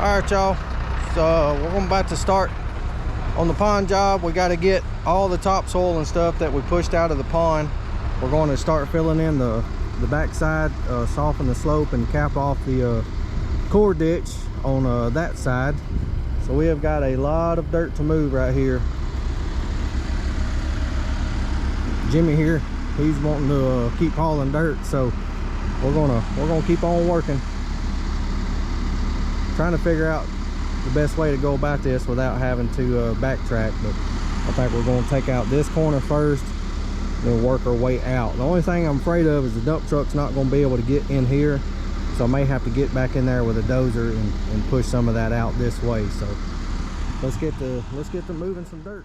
Alright y'all, so we're about to start on the pond job. We got to get all the topsoil and stuff that we pushed out of the pond. We're going to start filling in the backside, soften the slope and cap off the core ditch on that side. So we have got a lot of dirt to move right here. Jimmy here, he's wanting to keep hauling dirt, so we're gonna keep on working, trying to figure out the best way to go about this without having to backtrack. But I think we're going to take out this corner first, then work our way out. The only thing I'm afraid of is the dump truck's not going to be able to get in here, so I may have to get back in there with a dozer and push some of that out this way. So let's get to moving some dirt.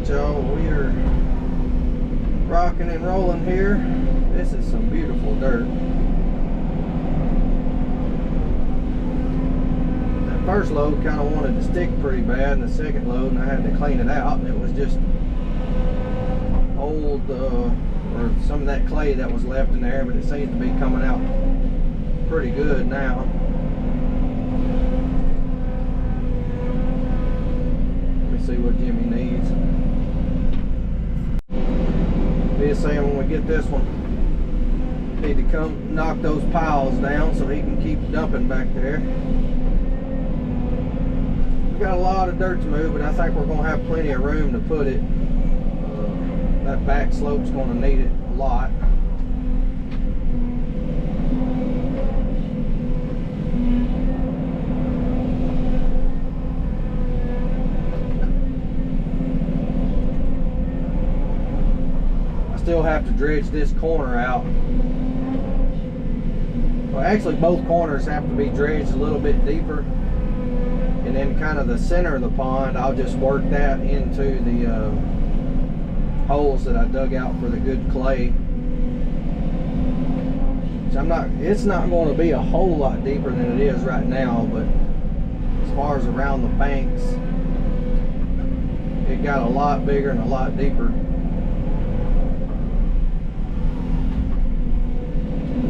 Y'all, we are rocking and rolling here. This is some beautiful dirt. That first load kind of wanted to stick pretty bad, and the second load, and I had to clean it out, and it was just old or some of that clay that was left in there, but it seems to be coming out pretty good now. Let me see what Jimmy needs. He's saying when we get this one, need to come knock those piles down so he can keep dumping back there. We've got a lot of dirt to move, but I think we're going to have plenty of room to put it. That back slope's going to need it a lot. Still have to dredge this corner out. Well, actually both corners have to be dredged a little bit deeper, and then kind of the center of the pond, I'll just work that into the holes that I dug out for the good clay. So it's not going to be a whole lot deeper than it is right now, but as far as around the banks, it got a lot bigger and a lot deeper.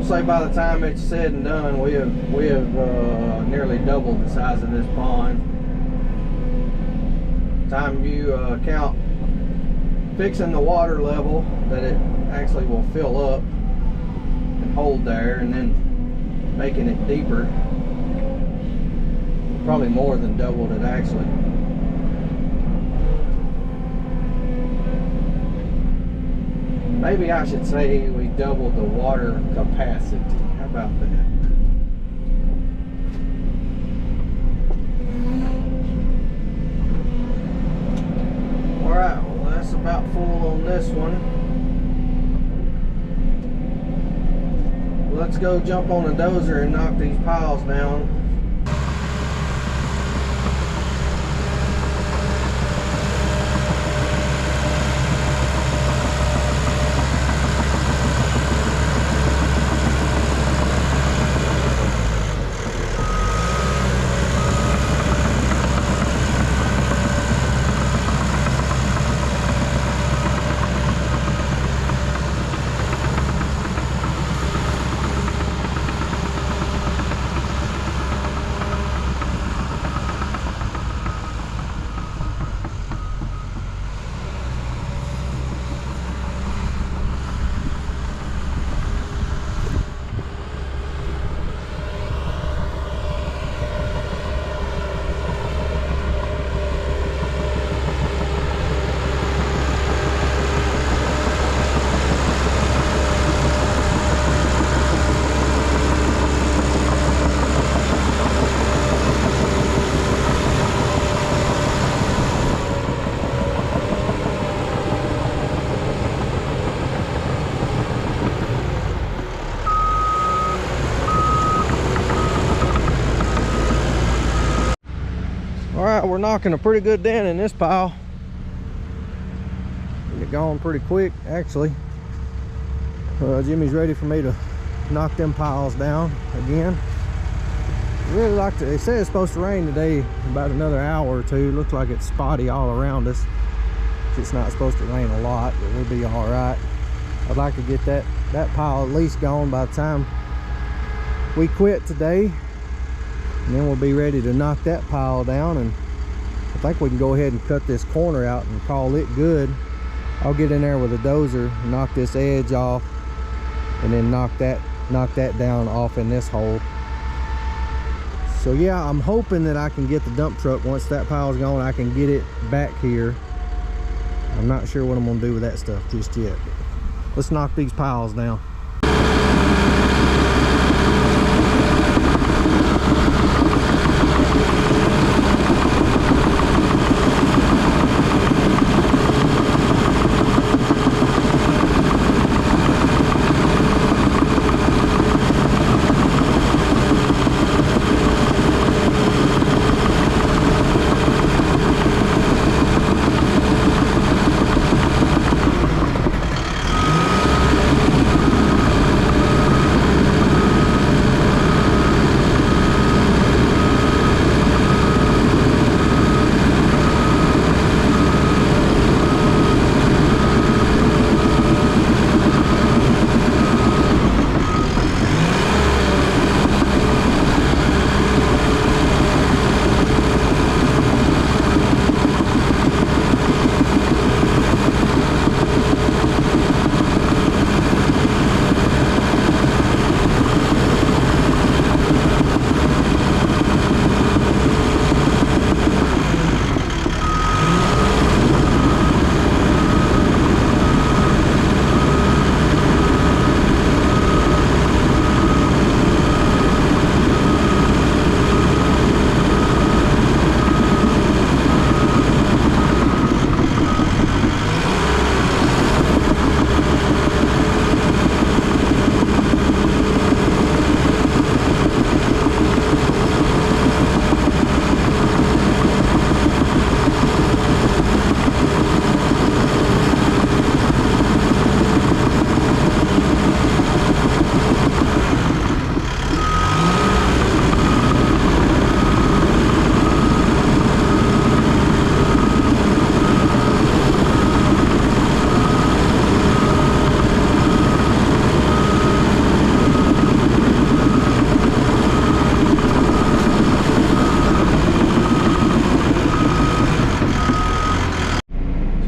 Say by the time it's said and done, we have nearly doubled the size of this pond. Time you count fixing the water level, that it actually will fill up and hold there, and then making it deeper, probably more than doubled it actually. maybe I should say we doubled the water capacity. How about that? Alright, well that's about full on this one. Let's go jump on a dozer and knock these piles down. Alright, we're knocking a pretty good dent in this pile. Get it going pretty quick, actually. Jimmy's ready for me to knock them piles down again. Really like to, they say it's supposed to rain today about another hour or two. Looks like it's spotty all around us. It's not supposed to rain a lot, but we'll be alright. I'd like to get that pile at least gone by the time we quit today. And then we'll be ready to knock that pile down, and I think we can go ahead and cut this corner out and call it good. I'll get in there with a dozer, knock this edge off, and then knock that down off in this hole. So yeah, I'm hoping that I can get the dump truck, once that pile's gone, I can get it back here. I'm not sure what I'm gonna do with that stuff just yet. Let's knock these piles down.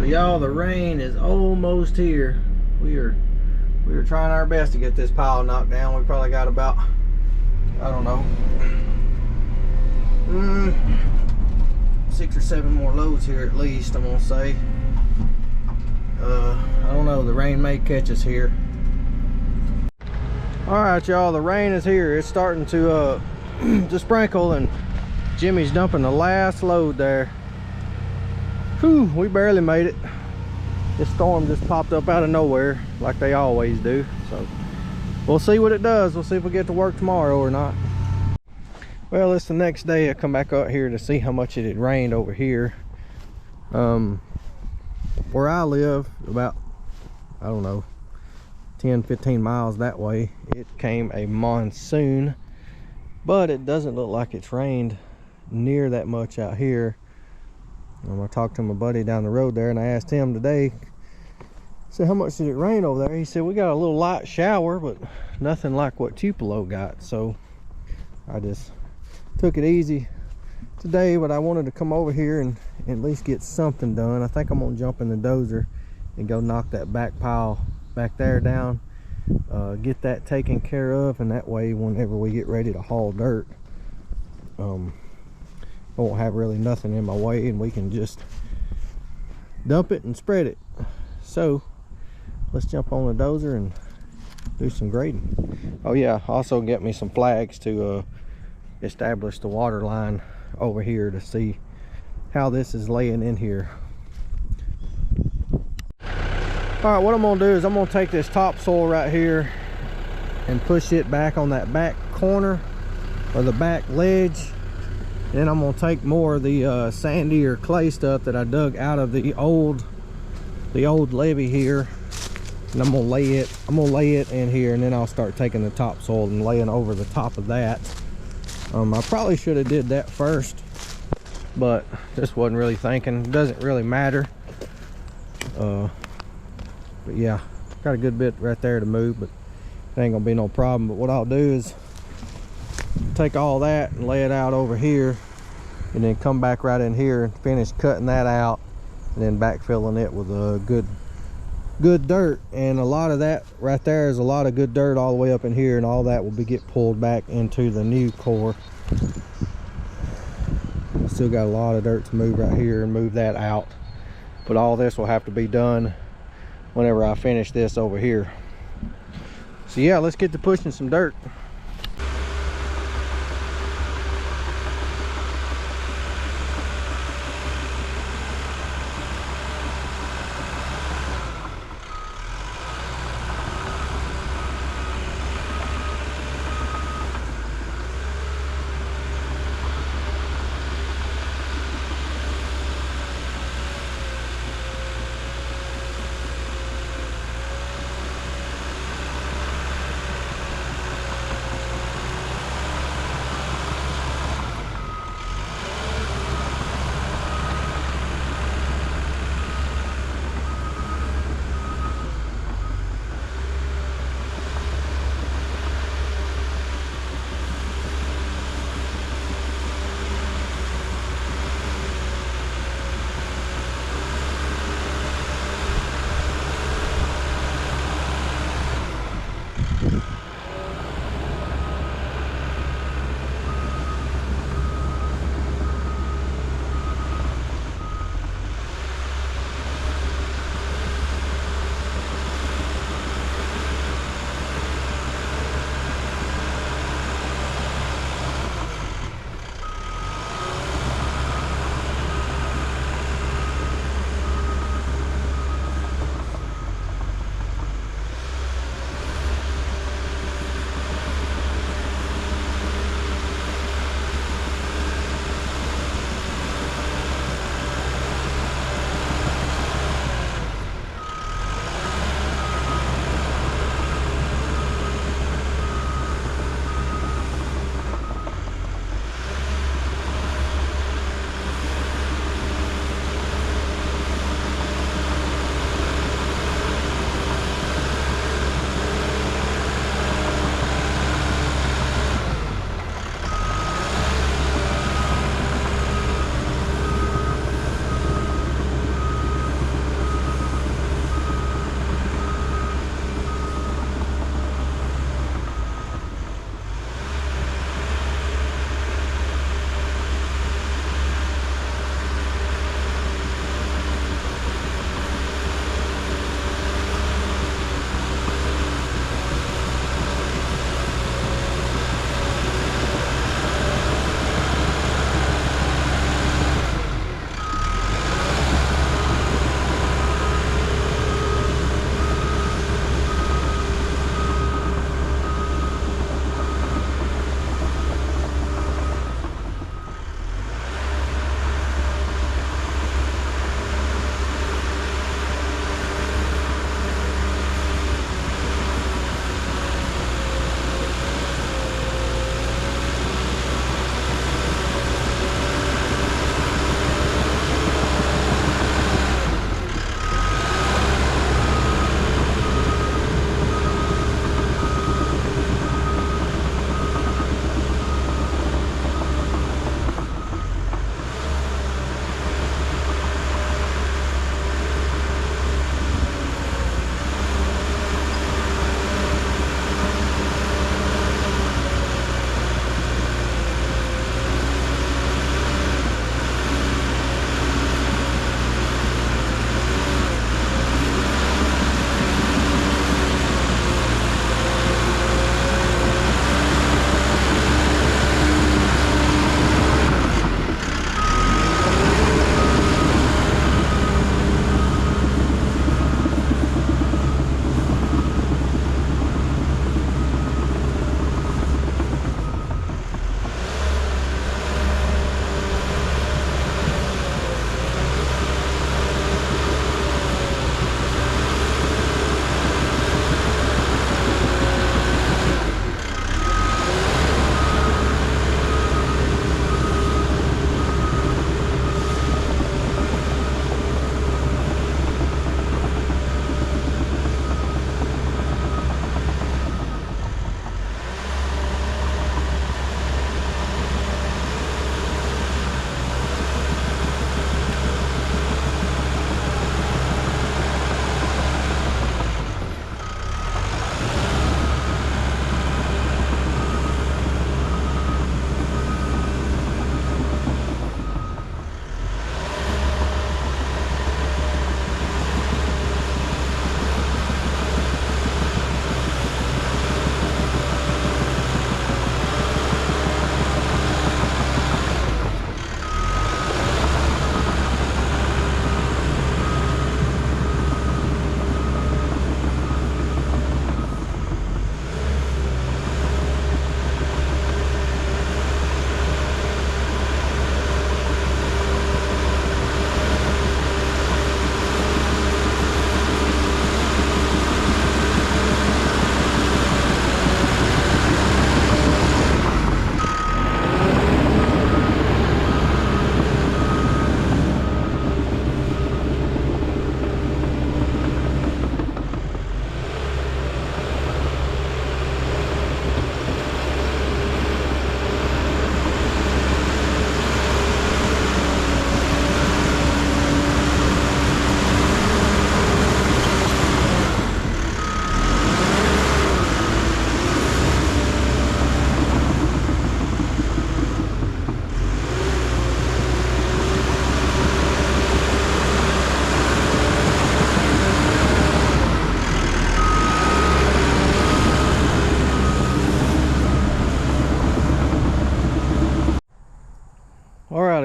Y'all, the rain is almost here. We are trying our best to get this pile knocked down. We probably got about, I don't know, 6 or 7 more loads here at least, I'm gonna say. I don't know, the rain may catch us here. All right, y'all, the rain is here. It's starting to sprinkle, and Jimmy's dumping the last load there. Whew, we barely made it. This storm just popped up out of nowhere like they always do. So we'll see what it does. We'll see if we get to work tomorrow or not. Well, it's the next day. I come back out here to see how much it had rained over here. Where I live, about, I don't know, 10-15 miles that way, it came a monsoon, but it doesn't look like it's rained near that much out here. I talked to my buddy down the road there, and I asked him today, so how much did it rain over there? He said, we got a little light shower, but nothing like what Tupelo got. So I just took it easy today, but I wanted to come over here and at least get something done. I think I'm gonna jump in the dozer and go knock that back pile back there down, get that taken care of, and that way whenever we get ready to haul dirt, I won't have really nothing in my way, and we can just dump it and spread it. So let's jump on the dozer and do some grading. Oh yeah, also get me some flags to establish the water line over here to see how this is laying in here. All right, what I'm gonna do is I'm gonna take this topsoil right here and push it back on that back corner or the back ledge. Then I'm gonna take more of the sandy or clay stuff that I dug out of the old levee here, and I'm gonna lay it in here, and then I'll start taking the topsoil and laying over the top of that. I probably should have did that first, but just wasn't really thinking. It doesn't really matter. But yeah, got a good bit right there to move, but it ain't gonna be no problem. But what I'll do is take all that and lay it out over here, and then come back right in here and finish cutting that out, and then backfilling it with a good dirt. And a lot of that right there is a lot of good dirt all the way up in here, and all that will get pulled back into the new core. Still got a lot of dirt to move right here and move that out, but all this will have to be done whenever I finish this over here. So yeah, let's get to pushing some dirt.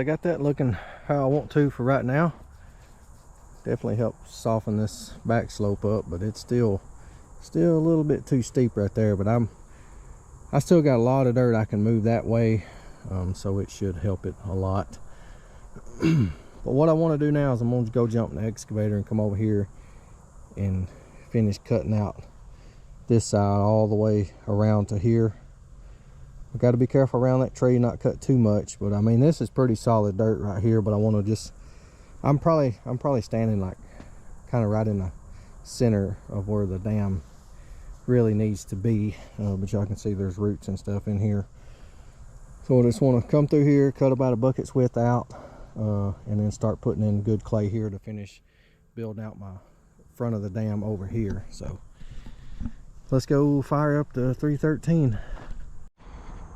I got that looking how I want to for right now. Definitely helps soften this back slope up, but it's still a little bit too steep right there. But I still got a lot of dirt I can move that way, so it should help it a lot. But what I want to do now is I'm going to go jump in the excavator and come over here and finish cutting out this side all the way around to here. We got to be careful around that tree, not cut too much. But I mean, this is pretty solid dirt right here. But I want to just, I'm probably standing like kind of right in the center of where the dam really needs to be. But y'all can see there's roots and stuff in here. So I just want to come through here, cut about a bucket's width out, and then start putting in good clay here to finish building out my front of the dam over here. So let's go fire up the 313.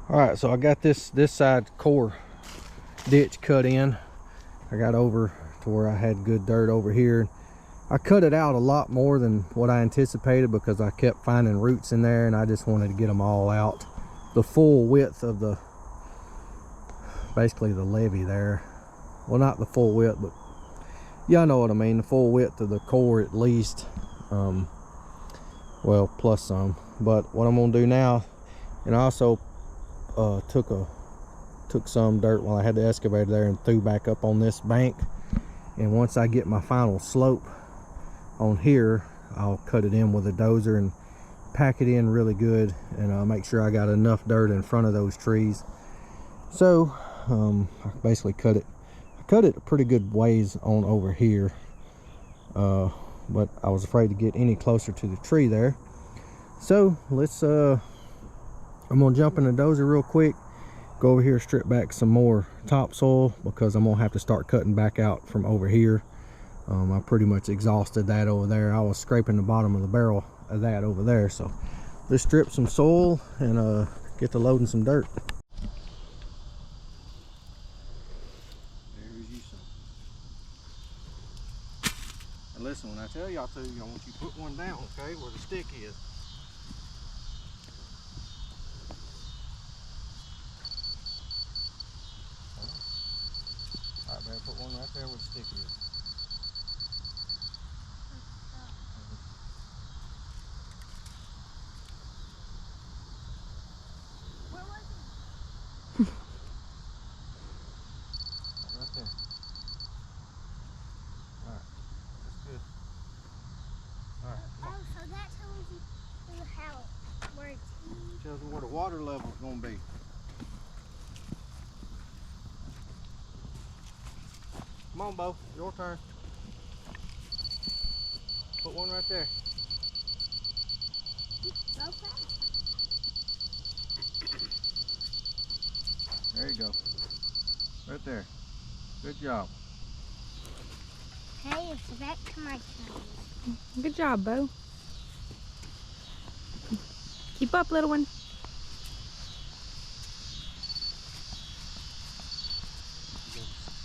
All right, so I got this side core ditch cut in. I got over to where I had good dirt over here. I cut it out a lot more than what I anticipated because I kept finding roots in there, and I just wanted to get them all out. The full width of the, basically the levee there. Well, not the full width, but y'all know what I mean. The full width of the core at least. Well, plus some. But what I'm gonna do now, and I also took some dirt while I had the excavator there and threw back up on this bank. And once I get my final slope on here, I'll cut it in with a dozer and pack it in really good, and I'll make sure I got enough dirt in front of those trees. So I basically cut it a pretty good ways on over here, but I was afraid to get any closer to the tree there. So let's I'm gonna jump in the dozer real quick, go over here, strip back some more topsoil, because I'm gonna have to start cutting back out from over here. I pretty much exhausted that over there. I was scraping the bottom of the barrel of that over there. So let's strip some soil and get to loading some dirt. There's you some. And listen, when I tell y'all to, I want you to put one down, okay, where the stick is. All right, man, put one right there where the stick is. Right there. Alright, that's good. Alright. Oh, so that tells you how where it's easy. Tells you where the water level is going to be. Come on, Bo, your turn. Put one right there. So fast. There you go. Right there. Good job. Hey, it's back to my turn. Good job, Bo. Keep up, little one.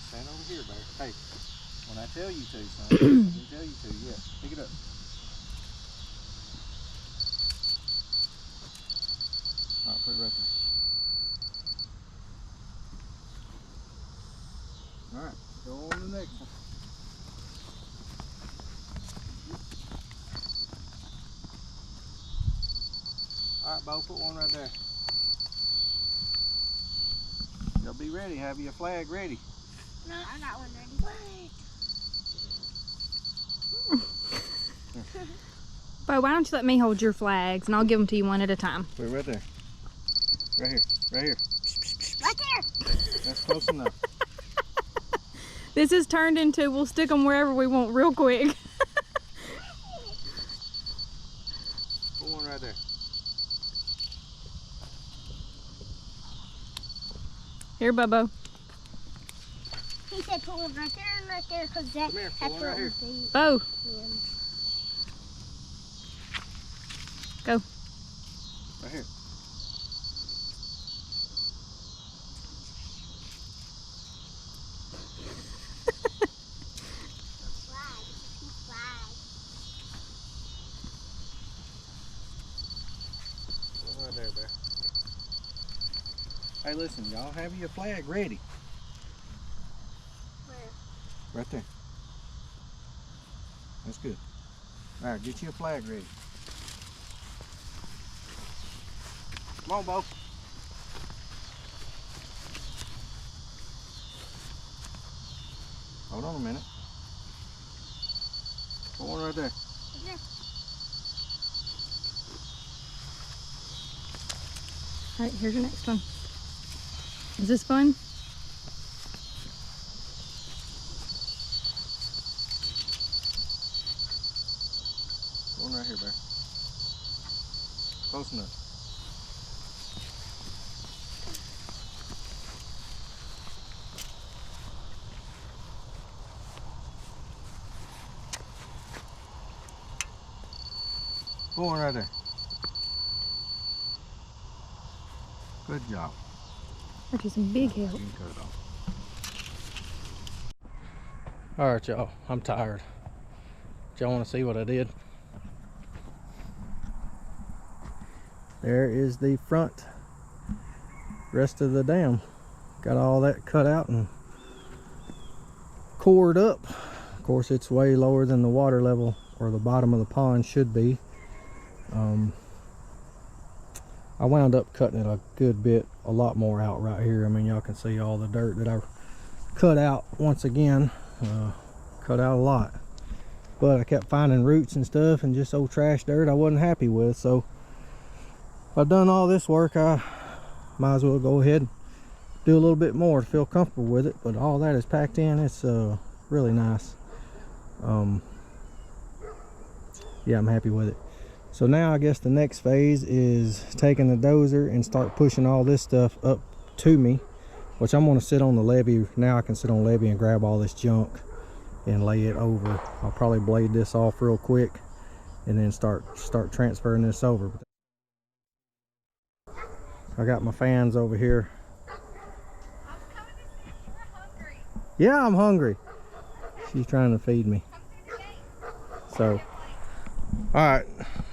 Stand over here, Bear. Hey, when I tell you to, son, I can tell you to, yeah. Pick it up. All right, put it right there. All right, go on to the next one. All right, Bo, put one right there. Y'all be ready. Have your flag ready. No, I got one ready. What? Bo, why don't you let me hold your flags and I'll give them to you one at a time. Put it right there. Right here. Right here. Right there. That's close enough. This is turned into we'll stick them wherever we want real quick. Put one right there. Here, Bubbo. He said put one right there and right there because that Come here, that's put one right here. Bo, go. Right here. Right there, Bear. Hey, listen, y'all have your flag ready. Right there. That's good. All right, get you a flag ready. Come on, Bo. Hold on a minute. Go on right there. Okay. All right, here's your next one. Is this fun? Go on right here, Bear. Close enough. Go on right there. Good job. That is some big help. You can cut it off. All right, y'all. I'm tired. Y'all want to see what I did? There is the front rest of the dam. Got all that cut out and cored up. Of course, it's way lower than the water level, or the bottom of the pond should be. I wound up cutting it a good bit, a lot more out right here. I mean, y'all can see all the dirt that I cut out once again. Cut out a lot, but I kept finding roots and stuff and just old trash dirt I wasn't happy with. So if I've done all this work, I might as well go ahead and do a little bit more to feel comfortable with it. But all that is packed in. It's really nice. Yeah, I'm happy with it. So now I guess the next phase is taking the dozer and start pushing all this stuff up to me, which I'm going to sit on the levee. Now I can sit on the levee and grab all this junk and lay it over. I'll probably blade this off real quick and then start transferring this over. I got my fans over here. I'm coming to see if you're hungry. Yeah, I'm hungry. She's trying to feed me. So, alright,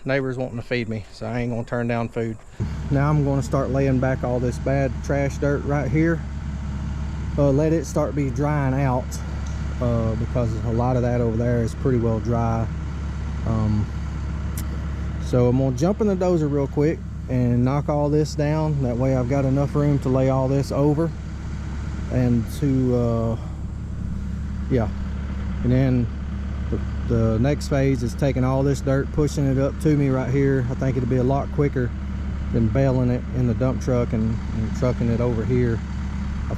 neighbor's wanting to feed me, so I ain't gonna turn down food. Now I'm gonna start laying back all this bad trash dirt right here. Let it start be drying out, because a lot of that over there is pretty well dry. So I'm gonna jump in the dozer real quick and knock all this down. That way I've got enough room to lay all this over and to yeah. And then the next phase is taking all this dirt, pushing it up to me right here. I think it'll be a lot quicker than bailing it in the dump truck and trucking it over here. I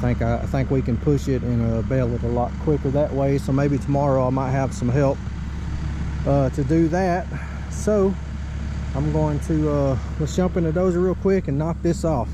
think we can push it and bail it a lot quicker that way. So maybe tomorrow I might have some help to do that. So I'm going to let's jump in the dozer real quick and knock this off.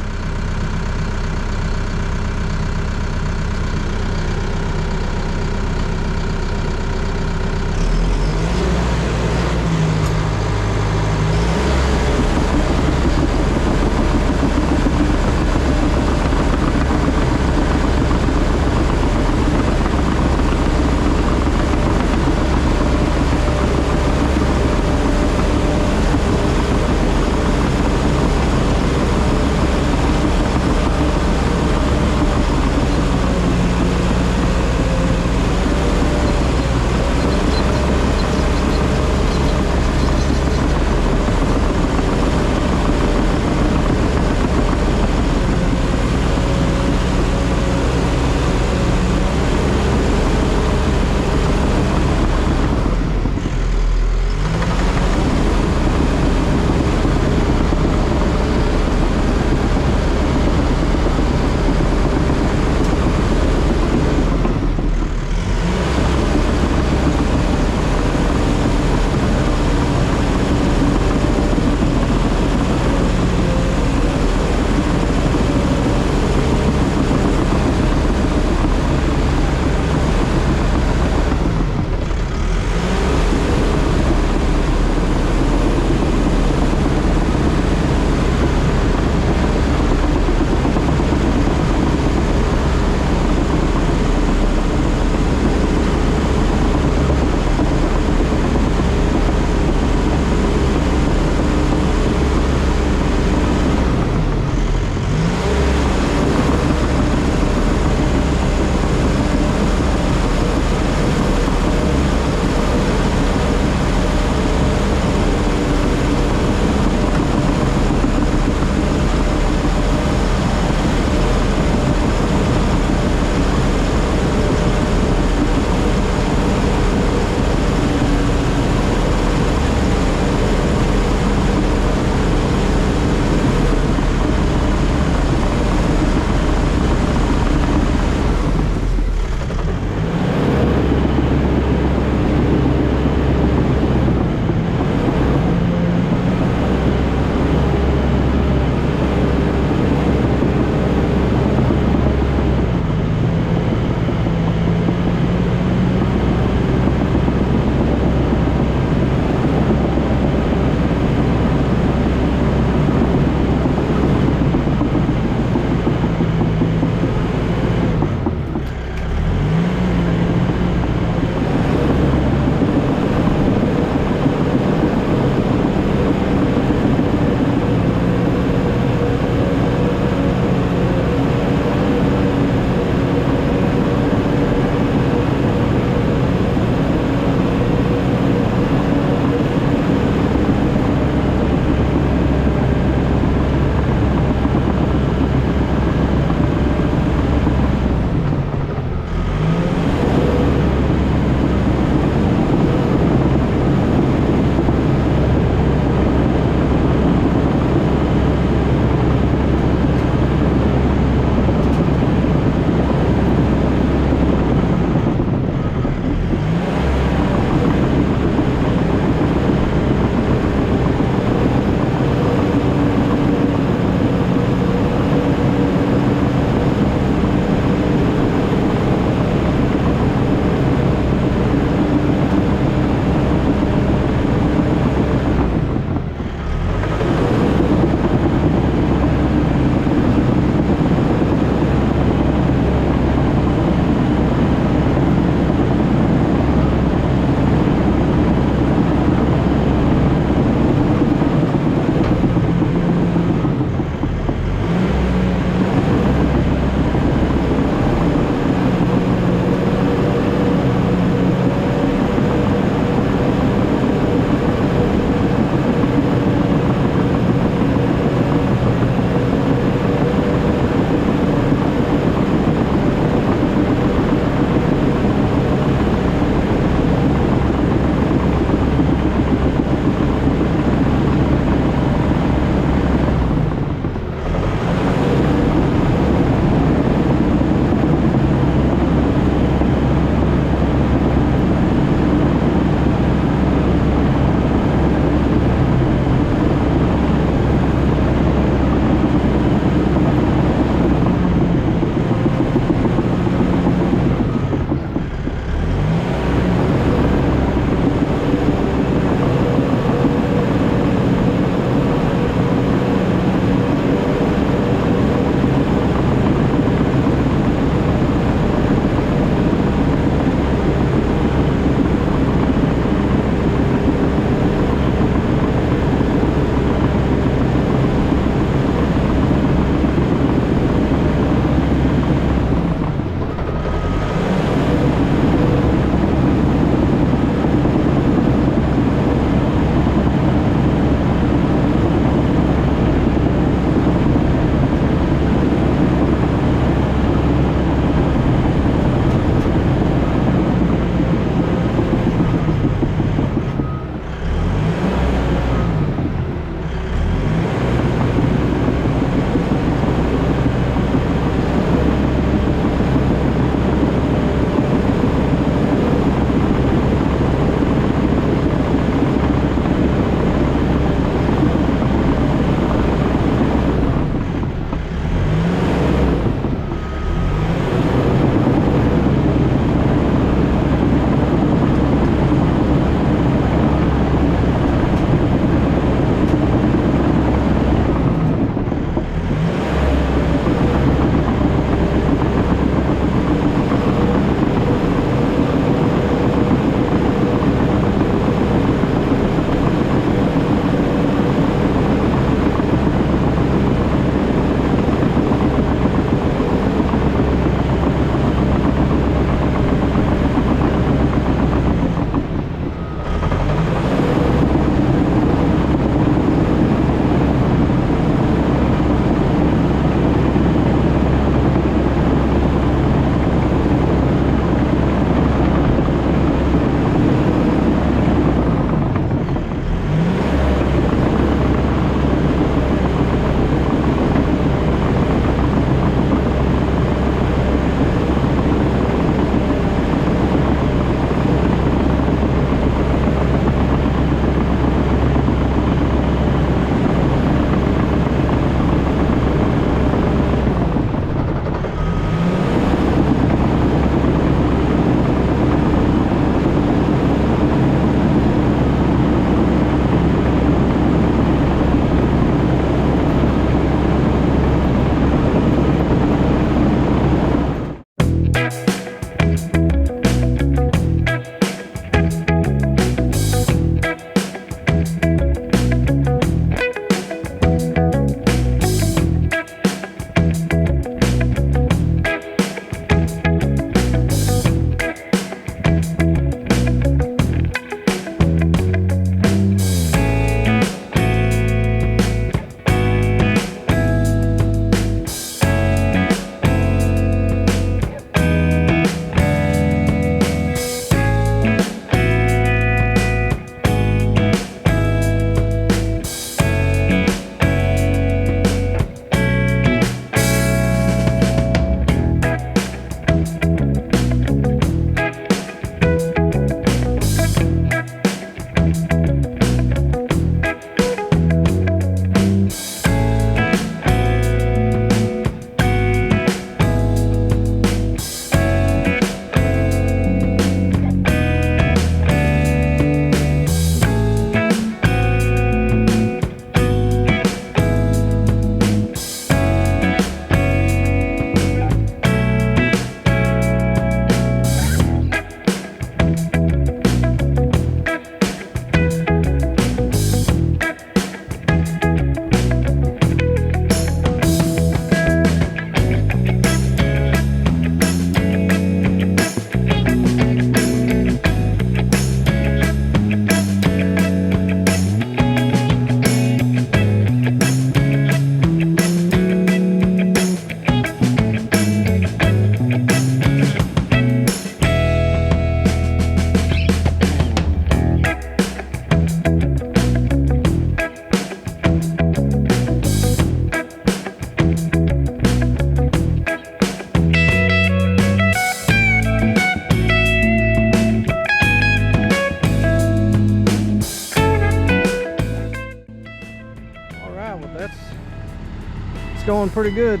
going pretty good.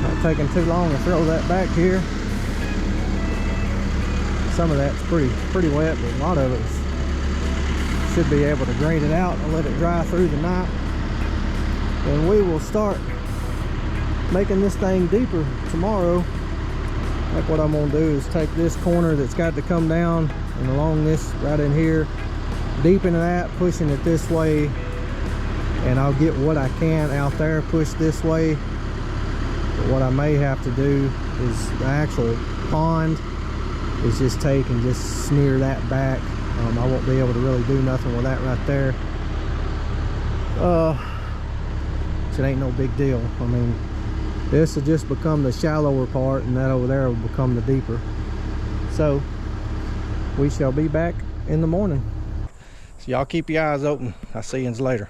Not taking too long to throw that back here. Some of that's pretty wet, but a lot of it should be able to drain it out and let it dry through the night. And we will start making this thing deeper tomorrow. Like what I'm gonna do is take this corner that's got to come down and along this right in here, deepen that, pushing it this way, and I'll get what I can out there pushed this way. But what I may have to do is the actual pond is just take and just smear that back. I won't be able to really do nothing with that right there. It ain't no big deal. I mean, this will just become the shallower part, and that over there will become the deeper. So we shall be back in the morning. So y'all keep your eyes open. I'll see you later.